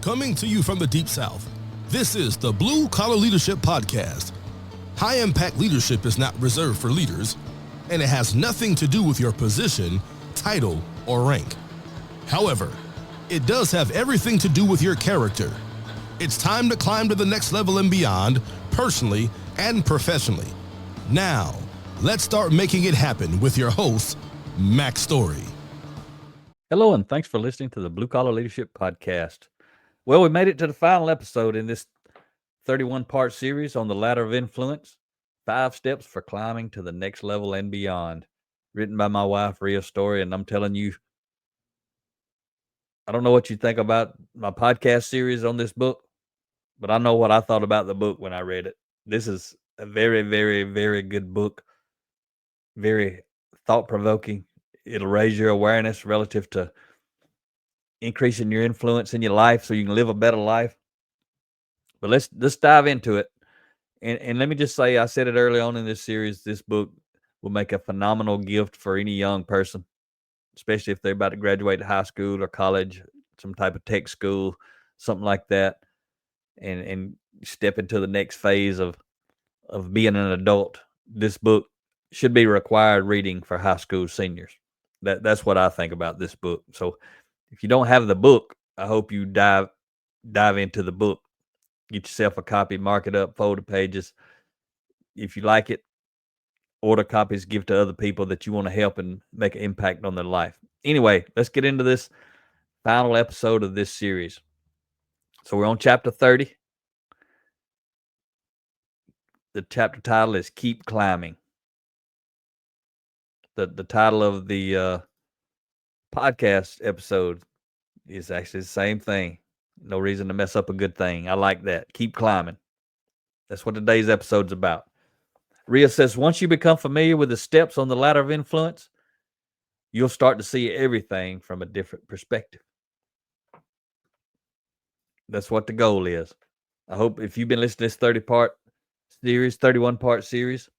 Coming to you from the Deep South, this is the Blue Collar Leadership Podcast. High-impact leadership is not reserved for leaders, and it has nothing to do with your position, title, or rank. However, it does have everything to do with your character. It's time to climb to the next level and beyond, personally and professionally. Now, let's start making it happen with your host, Max Story. Hello, and thanks for listening to the Blue Collar Leadership Podcast. Well, we made it to the final episode in this 31-part series on the ladder of influence, 5 steps for climbing to the next level and beyond, written by my wife, Rhea Story. And I'm telling you, I don't know what you think about my podcast series on this book, but I know what I thought about the book when I read it. This is a very, very, very good book, very thought-provoking. It'll raise your awareness relative to increasing your influence in your life so you can live a better life. But let's dive into it. And let me just say, I said it early on in this series, this book will make a phenomenal gift for any young person, especially if they're about to graduate high school or college, some type of tech school, something like that, and step into the next phase of being an adult. This book should be required reading for high school seniors. That's what I think about this book. So if you don't have the book, I hope you dive into the book. Get yourself a copy, mark it up, fold the pages. If you like it, order copies, give to other people that you want to help and make an impact on their life. Anyway, let's get into this final episode of this series. So we're on chapter 30. The chapter title is Keep Climbing. The title of the podcast episode is actually the same thing. No reason to mess up a good thing. I like that. Keep climbing. That's what today's episode's about. Rhea says, once you become familiar with the steps on the ladder of influence, you'll start to see everything from a different perspective. That's what the goal is. I hope if you've been listening to this 31-part series,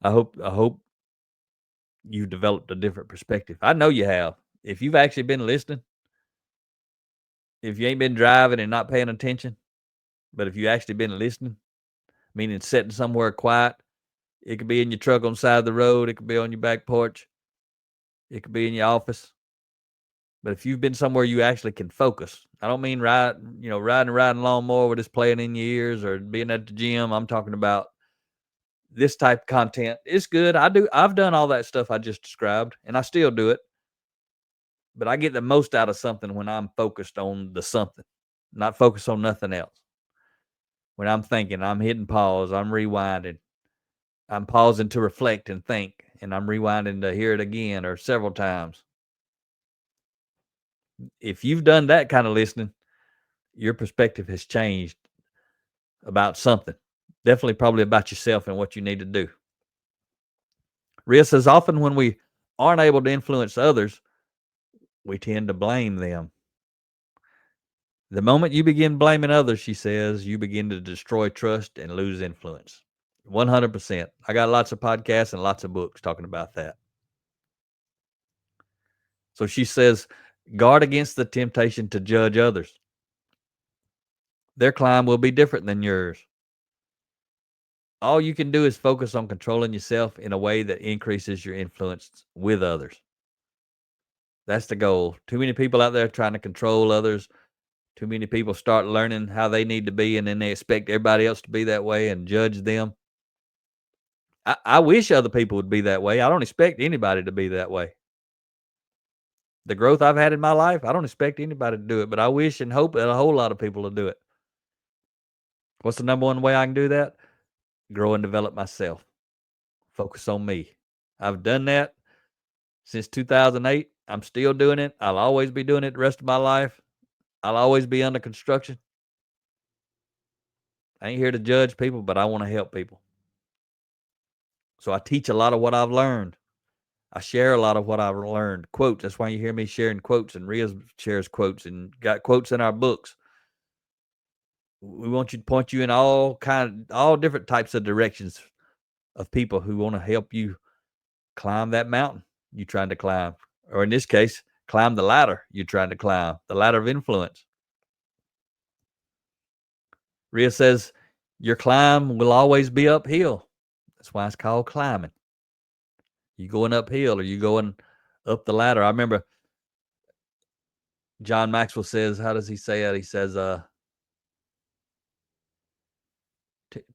I hope you developed a different perspective. I know you have. If you've actually been listening, if you ain't been driving and not paying attention, but if you actually been listening, meaning sitting somewhere quiet, it could be in your truck on the side of the road, it could be on your back porch, it could be in your office. But if you've been somewhere you actually can focus, I don't mean riding lawnmower with this playing in your ears or being at the gym. I'm talking about this type of content. It's good. I've done all that stuff I just described, and I still do it. But I get the most out of something when I'm focused on the something, not focused on nothing else. When I'm thinking, I'm hitting pause, I'm rewinding. I'm pausing to reflect and think, and I'm rewinding to hear it again or several times. If you've done that kind of listening, your perspective has changed about something. Definitely probably about yourself and what you need to do. Rhea says, often when we aren't able to influence others, we tend to blame them. The moment you begin blaming others, she says, you begin to destroy trust and lose influence. 100%. I got lots of podcasts and lots of books talking about that. So she says, guard against the temptation to judge others. Their climb will be different than yours. All you can do is focus on controlling yourself in a way that increases your influence with others. That's the goal. Too many people out there trying to control others. Too many people start learning how they need to be, and then they expect everybody else to be that way and judge them. I wish other people would be that way. I don't expect anybody to be that way. The growth I've had in my life, I don't expect anybody to do it, but I wish and hope that a whole lot of people will do it. What's the number one way I can do that? Grow and develop myself. Focus on me. I've done that since 2008. I'm still doing it. I'll always be doing it the rest of my life. I'll always be under construction. I ain't here to judge people, but I want to help people. So I teach a lot of what I've learned. I share a lot of what I've learned. Quotes. That's why you hear me sharing quotes, and Rhea shares quotes and got quotes in our books. We want you to point you in all different types of directions of people who want to help you climb that mountain you're trying to climb. Or in this case, climb the ladder you're trying to climb, the ladder of influence. Rhea says, your climb will always be uphill. That's why it's called climbing. You going uphill or you going up the ladder. I remember John Maxwell says, how does he say that? He says,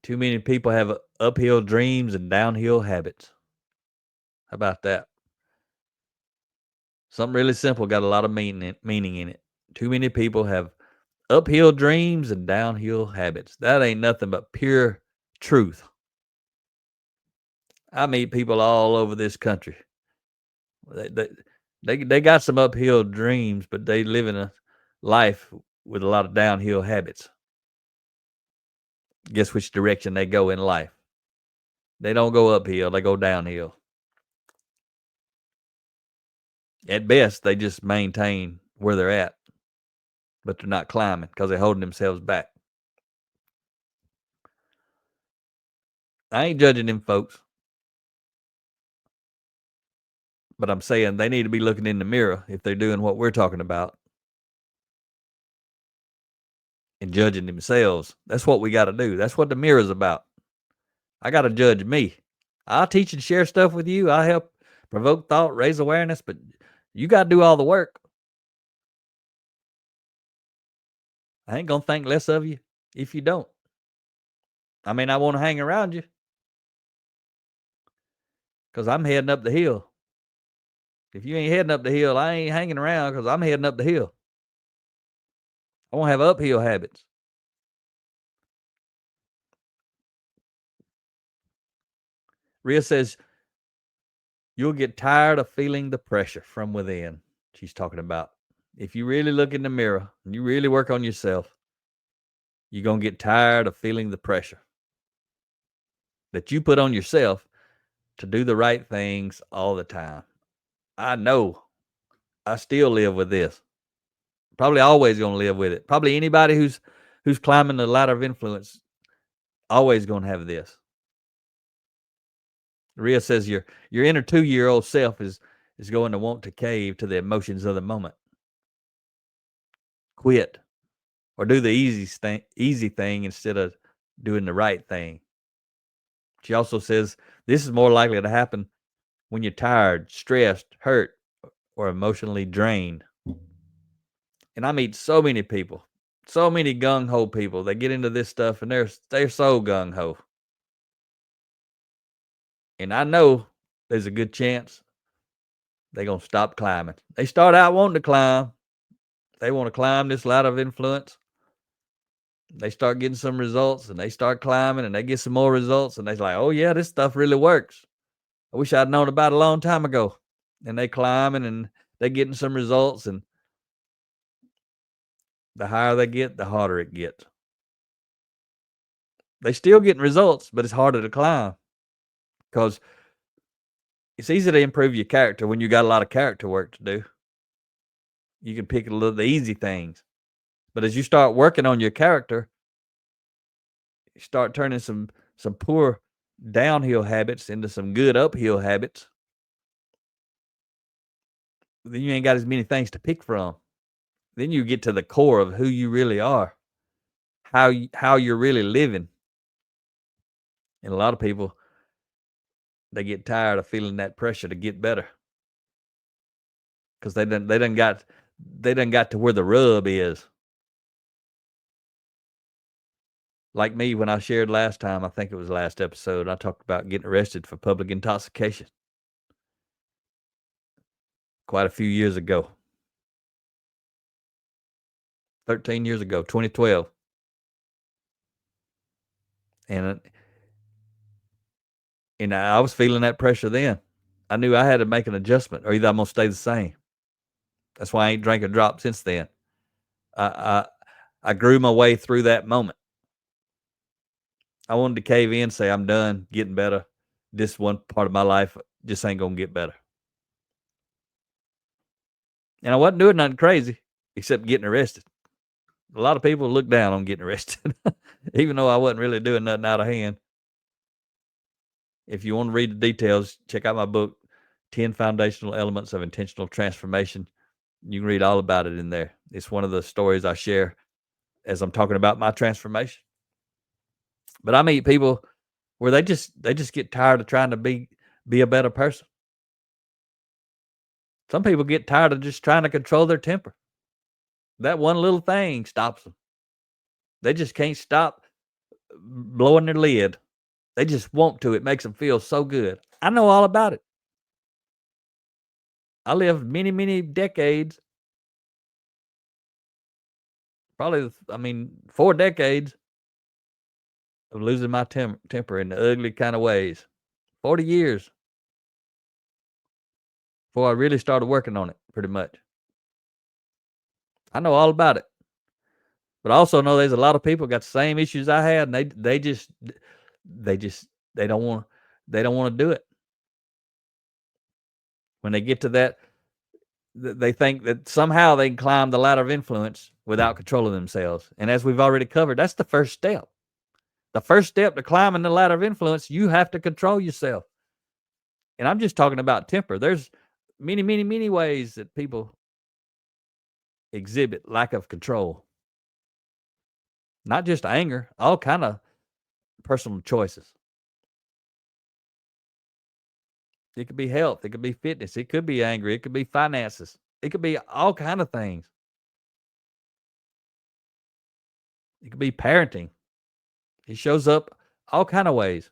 too many people have uphill dreams and downhill habits. How about that? Something really simple, got a lot of meaning in it. Too many people have uphill dreams and downhill habits. That ain't nothing but pure truth. I meet people all over this country. They got some uphill dreams, but they live in a life with a lot of downhill habits. Guess which direction they go in life? They don't go uphill, they go downhill. At best, they just maintain where they're at, but they're not climbing because they're holding themselves back. I ain't judging them folks, but I'm saying they need to be looking in the mirror if they're doing what we're talking about and judging themselves. That's what we got to do. That's what the mirror's about. I got to judge me. I'll teach and share stuff with you. I'll help provoke thought, raise awareness, but you got to do all the work. I ain't going to think less of you if you don't. I mean, I want to hang around you because I'm heading up the hill. If you ain't heading up the hill, I ain't hanging around because I'm heading up the hill. I won't have uphill habits. Rhea says, you'll get tired of feeling the pressure from within. She's talking about if you really look in the mirror and you really work on yourself, you're going to get tired of feeling the pressure that you put on yourself to do the right things all the time. I know. I still live with this. Probably always going to live with it. Probably anybody who's climbing the ladder of influence always going to have this. Rhea says your inner 2-year-old self is going to want to cave to the emotions of the moment. Quit or do the easy thing instead of doing the right thing. She also says this is more likely to happen when you're tired, stressed, hurt, or emotionally drained. And I meet so many people, so many gung-ho people. They get into this stuff and they're so gung-ho. And I know there's a good chance they're going to stop climbing. They start out wanting to climb. They want to climb this ladder of influence. They start getting some results and they start climbing and they get some more results. And they're like, oh yeah, this stuff really works. I wish I'd known about it a long time ago. And they climbing and they're getting some results. And the higher they get, the harder it gets. They still getting results, but it's harder to climb. Because it's easy to improve your character when you got a lot of character work to do. You can pick the easy things. But as you start working on your character, you start turning some poor downhill habits into some good uphill habits. Then you ain't got as many things to pick from. Then you get to the core of who you really are, how you're really living. And a lot of people, they get tired of feeling that pressure to get better because they done got to where the rub is. Like me, when I shared last time, I think it was last episode, I talked about getting arrested for public intoxication quite a few years ago. 13 years ago, 2012. And I was feeling that pressure then. I knew I had to make an adjustment or either I'm going to stay the same. That's why I ain't drank a drop since then. I grew my way through that moment. I wanted to cave in, say I'm done, getting better. This one part of my life just ain't going to get better. And I wasn't doing nothing crazy except getting arrested. A lot of people look down on getting arrested, even though I wasn't really doing nothing out of hand. If you want to read the details, check out my book, 10 Foundational Elements of Intentional Transformation. You can read all about it in there. It's one of the stories I share as I'm talking about my transformation. But I meet people where they just get tired of trying to be a better person. Some people get tired of just trying to control their temper. That one little thing stops them. They just can't stop blowing their lid. They just want to. It makes them feel so good. I know all about it. I lived many, many decades, probably, 4 decades of losing my temper in the ugly kind of ways. 40 years before I really started working on it, pretty much. I know all about it. But I also know there's a lot of people got the same issues I had, and they don't want to do it. When they get to that, they think that somehow they can climb the ladder of influence without controlling themselves. And as we've already covered, that's the first step. The first step to climbing the ladder of influence, you have to control yourself. And I'm just talking about temper. There's many, many, many ways that people exhibit lack of control. Not just anger, all kind of personal choices. It could be health, it could be fitness, it could be angry, it could be finances, it could be all kind of things. It could be parenting. It shows up all kind of ways.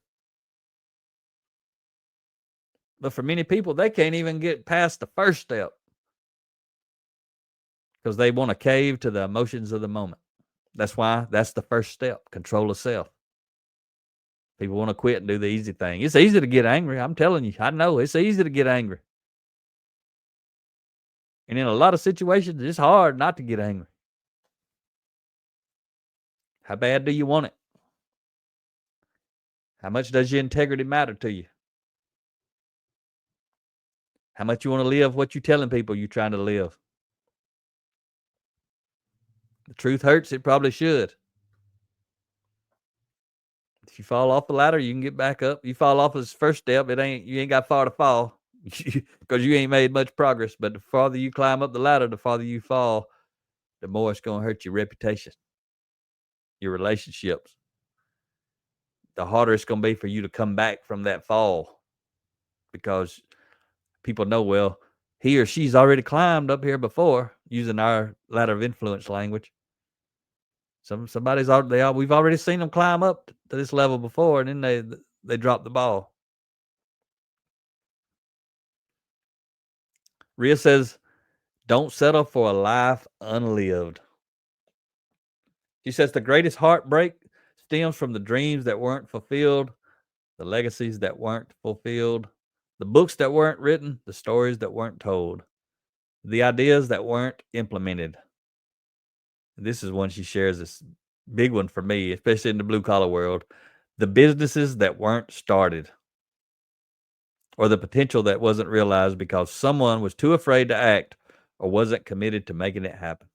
But for many people, they can't even get past the first step because they want to cave to the emotions of the moment. That's why that's the first step, control of self. People want to quit and do the easy thing. It's easy to get angry. I'm telling you, I know it's easy to get angry. And in a lot of situations, it's hard not to get angry. How bad do you want it? How much does your integrity matter to you? How much you want to live what you're telling people you're trying to live? The truth hurts, it probably should. If you fall off the ladder, you can get back up. You fall off this first step, you ain't got far to fall because you ain't made much progress. But the farther you climb up the ladder, the farther you fall, the more it's going to hurt your reputation, your relationships. The harder it's going to be for you to come back from that fall because people know, well, he or she's already climbed up here before, using our ladder of influence language. We've already seen them climb up to this level before, and then they drop the ball. Rhea says, don't settle for a life unlived. She says the greatest heartbreak stems from the dreams that weren't fulfilled, the legacies that weren't fulfilled, the books that weren't written, the stories that weren't told, the ideas that weren't implemented. This is one she shares, this big one for me, especially in the blue collar world. The businesses that weren't started, or the potential that wasn't realized because someone was too afraid to act or wasn't committed to making it happen.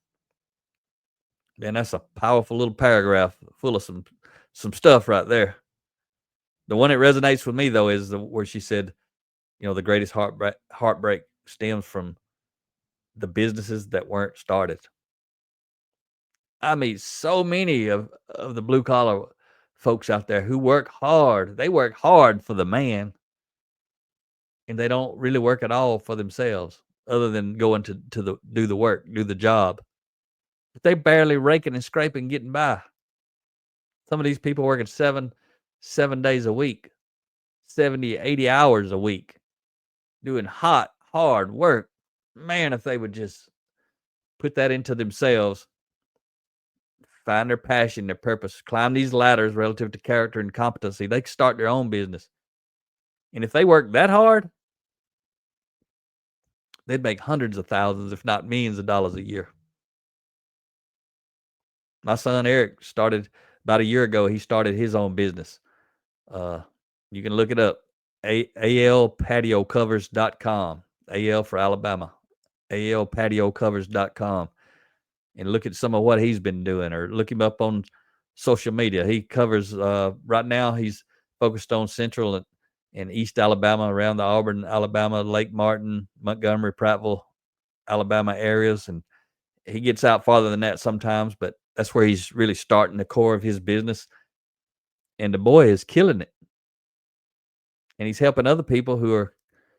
Man, that's a powerful little paragraph full of some stuff right there. The one that resonates with me, though, is where she said, the greatest heartbreak stems from the businesses that weren't started. I meet so many of the blue collar folks out there who work hard. They work hard for the man, and they don't really work at all for themselves, other than going to do the work, do the job. But they barely raking and scraping, getting by. Some of these people working 7 days a week, 70, 80 hours a week, doing hot, hard work. Man, if they would just put that into themselves, find their passion, their purpose, climb these ladders relative to character and competency, they can start their own business. And if they work that hard, they'd make hundreds of thousands, if not millions of dollars a year. My son Eric started about a year ago. He started his own business. You can look it up. alpatiocovers.com. AL for Alabama. alpatiocovers.com. And look at some of what he's been doing, or look him up on social media. He covers, right now, he's focused on Central and East Alabama, around the Auburn, Alabama, Lake Martin, Montgomery, Prattville, Alabama areas. And he gets out farther than that sometimes, but that's where he's really starting the core of his business. And the boy is killing it. And he's helping other people who are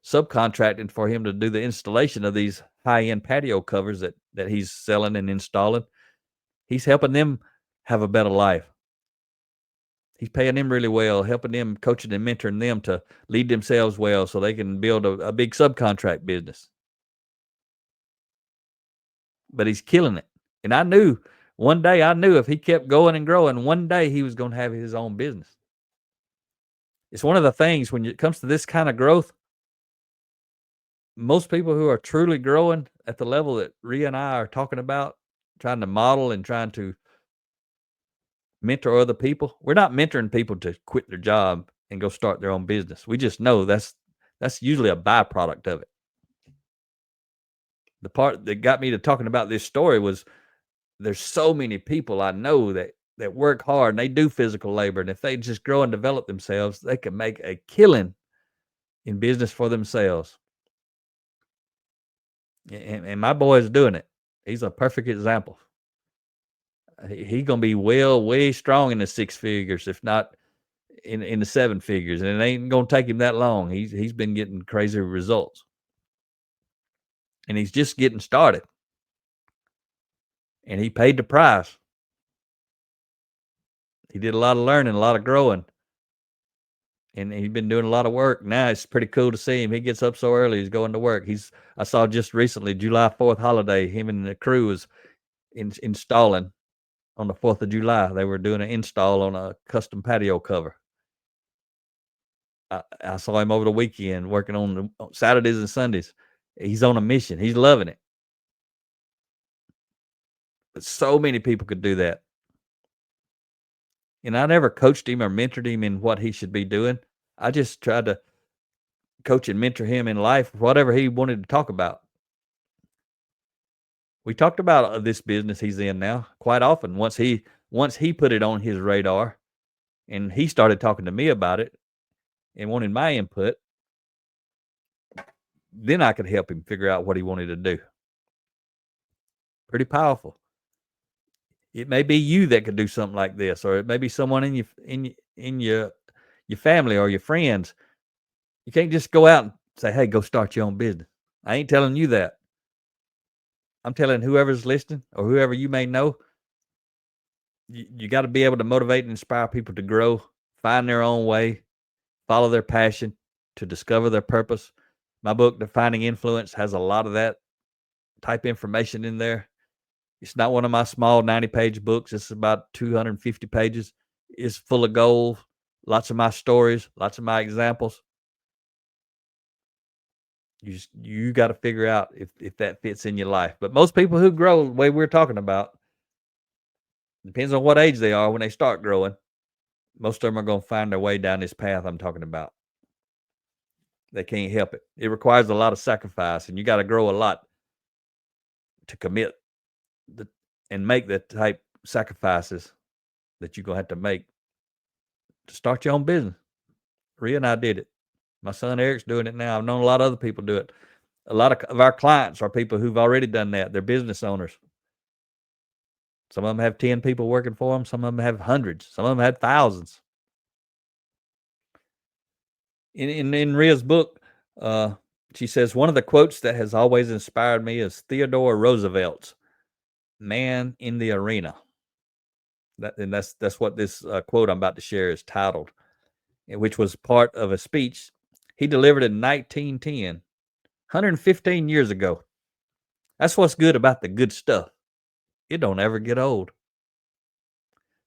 subcontracting for him to do the installation of these high-end patio covers that he's selling and installing. He's helping them have a better life. He's paying them really well, helping them, coaching and mentoring them to lead themselves well so they can build a big subcontract business. But he's killing it. And I knew if he kept going and growing, one day he was going to have his own business. It's one of the things when it comes to this kind of growth, most people who are truly growing at the level that Rhea and I are talking about, trying to model and trying to mentor other people. We're not mentoring people to quit their job and go start their own business. We just know that's usually a byproduct of it. The part that got me to talking about this story was there's so many people I know that work hard and they do physical labor. And if they just grow and develop themselves, they can make a killing in business for themselves. And my boy is doing it. He's a perfect example. He's going to be way strong in the six figures, if not in the seven figures. And it ain't going to take him that long. He's been getting crazy results. And he's just getting started. And he paid the price. He did a lot of learning, a lot of growing. And he's been doing a lot of work. Now it's pretty cool to see him. He gets up so early. He's going to work. I saw just recently, July 4th holiday, him and the crew was installing on the 4th of July. They were doing an install on a custom patio cover. I saw him over the weekend working on Saturdays and Sundays. He's on a mission. He's loving it. But so many people could do that. And I never coached him or mentored him in what he should be doing. I just tried to coach and mentor him in life, whatever he wanted to talk about. We talked about this business he's in now quite often. Once he put it on his radar and he started talking to me about it and wanted my input, then I could help him figure out what he wanted to do. Pretty powerful. It may be you that could do something like this, or it may be someone in your family or your friends. You can't just go out and say, "Hey, go start your own business." I ain't telling you that. I'm telling whoever's listening or whoever you may know, you got to be able to motivate and inspire people to grow, find their own way, follow their passion, to discover their purpose. My book, Defining Influence, has a lot of that type information in there. It's not one of my small 90-page books. It's about 250 pages. It's full of gold, lots of my stories, lots of my examples. You got to figure out if that fits in your life. But most people who grow the way we're talking about, depends on what age they are when they start growing, most of them are going to find their way down this path I'm talking about. They can't help it. It requires a lot of sacrifice, and you got to grow a lot to commit and make the type sacrifices that you're going to have to make to start your own business. Rhea and I did it. My son Eric's doing it now. I've known a lot of other people do it. A lot of our clients are people who've already done that. They're business owners. Some of them have 10 people working for them. Some of them have hundreds. Some of them have thousands. In Rhea's book, she says, one of the quotes that has always inspired me is Theodore Roosevelt's "Man in the Arena." That's what this quote I'm about to share is titled, which was part of a speech he delivered in 1910, 115 years ago. That's what's good about the good stuff. It don't ever get old.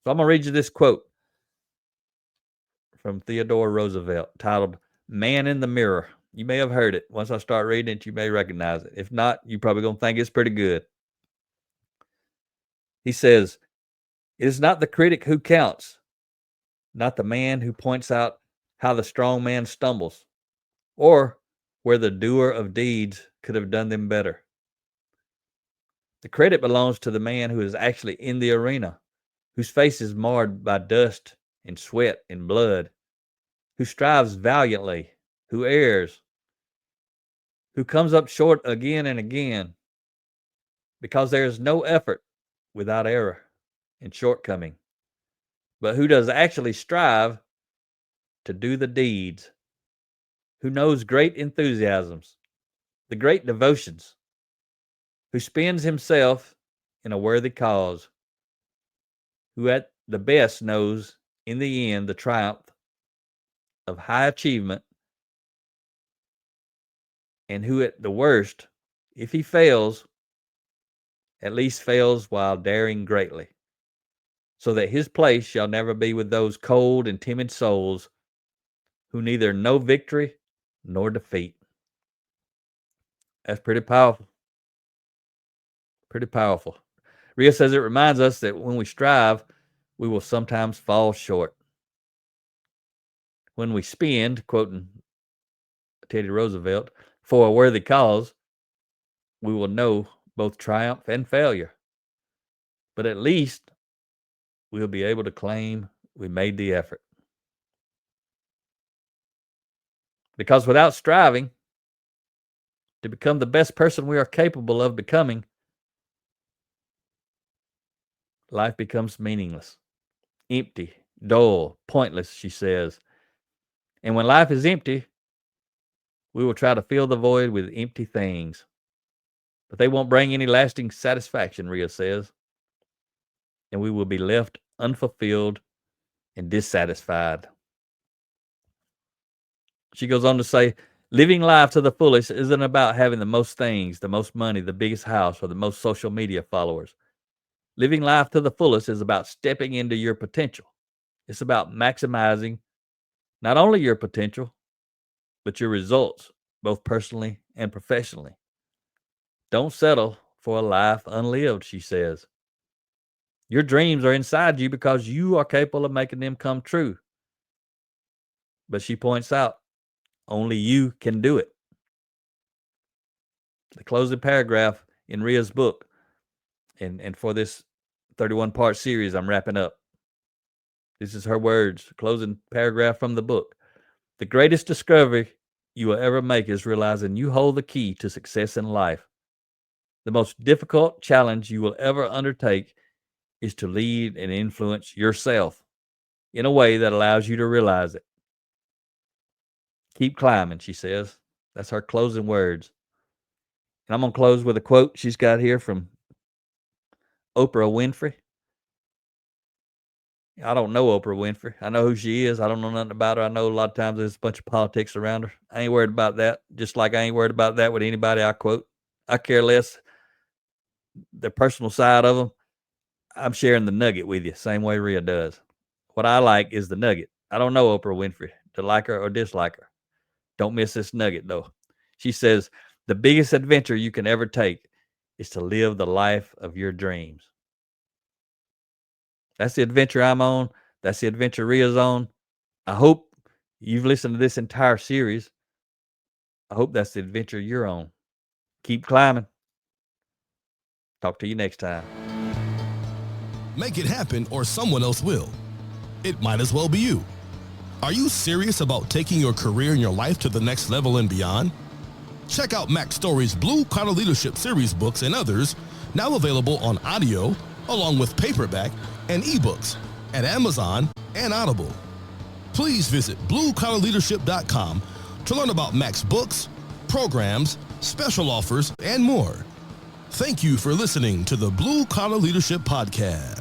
So I'm going to read you this quote from Theodore Roosevelt titled "Man in the Mirror." You may have heard it. Once I start reading it, you may recognize it. If not, you're probably going to think it's pretty good. He says, "It is not the critic who counts, not the man who points out how the strong man stumbles, or where the doer of deeds could have done them better. The credit belongs to the man who is actually in the arena, whose face is marred by dust and sweat and blood, who strives valiantly, who errs, who comes up short again and again, because there is no effort without error and shortcoming. but who does actually strive to do the deeds, who knows great enthusiasms, the great devotions, who spends himself in a worthy cause, who at the best knows in the end the triumph of high achievement, and who at the worst, if he fails, at least fails while daring greatly, so that his place shall never be with those cold and timid souls who neither know victory nor defeat. That's pretty powerful. Pretty powerful. Rhea says it reminds us that when we strive, we will sometimes fall short. When we spend, quoting Teddy Roosevelt, for a worthy cause, we will know both triumph and failure. But at least we'll be able to claim we made the effort. Because without striving to become the best person we are capable of becoming, life becomes meaningless, empty, dull, pointless, she says. And when life is empty, we will try to fill the void with empty things. But they won't bring any lasting satisfaction, Rhea says. And we will be left unfulfilled and dissatisfied. She goes on to say, living life to the fullest isn't about having the most things, the most money, the biggest house, or the most social media followers. Living life to the fullest is about stepping into your potential. It's about maximizing not only your potential, but your results, both personally and professionally. Don't settle for a life unlived, she says. Your dreams are inside you because you are capable of making them come true. But she points out, only you can do it. The closing paragraph in Rhea's book, and for this 31-part series I'm wrapping up, this is her words, closing paragraph from the book. The greatest discovery you will ever make is realizing you hold the key to success in life. The most difficult challenge you will ever undertake is to lead and influence yourself in a way that allows you to realize it. Keep climbing, she says. That's her closing words. And I'm going to close with a quote she's got here from Oprah Winfrey. I don't know Oprah Winfrey. I know who she is. I don't know nothing about her. I know a lot of times there's a bunch of politics around her. I ain't worried about that. Just like I ain't worried about that with anybody I quote. I care less the personal side of them. I'm sharing the nugget with you, same way Rhea does. What I like is the nugget. I don't know Oprah Winfrey to like her or dislike her. Don't miss this nugget, though. She says, the biggest adventure you can ever take is to live the life of your dreams. That's the adventure I'm on. That's the adventure Rhea's on. I hope you've listened to this entire series. I hope that's the adventure you're on. Keep climbing. Talk to you next time. Make it happen or someone else will. It might as well be you. Are you serious about taking your career and your life to the next level and beyond? Check out Mac Story's Blue Collar Leadership series books and others, now available on audio, along with paperback and ebooks at Amazon and Audible. Please visit bluecollarleadership.com to learn about Mac's books, programs, special offers, and more. Thank you for listening to the Blue Collar Leadership Podcast.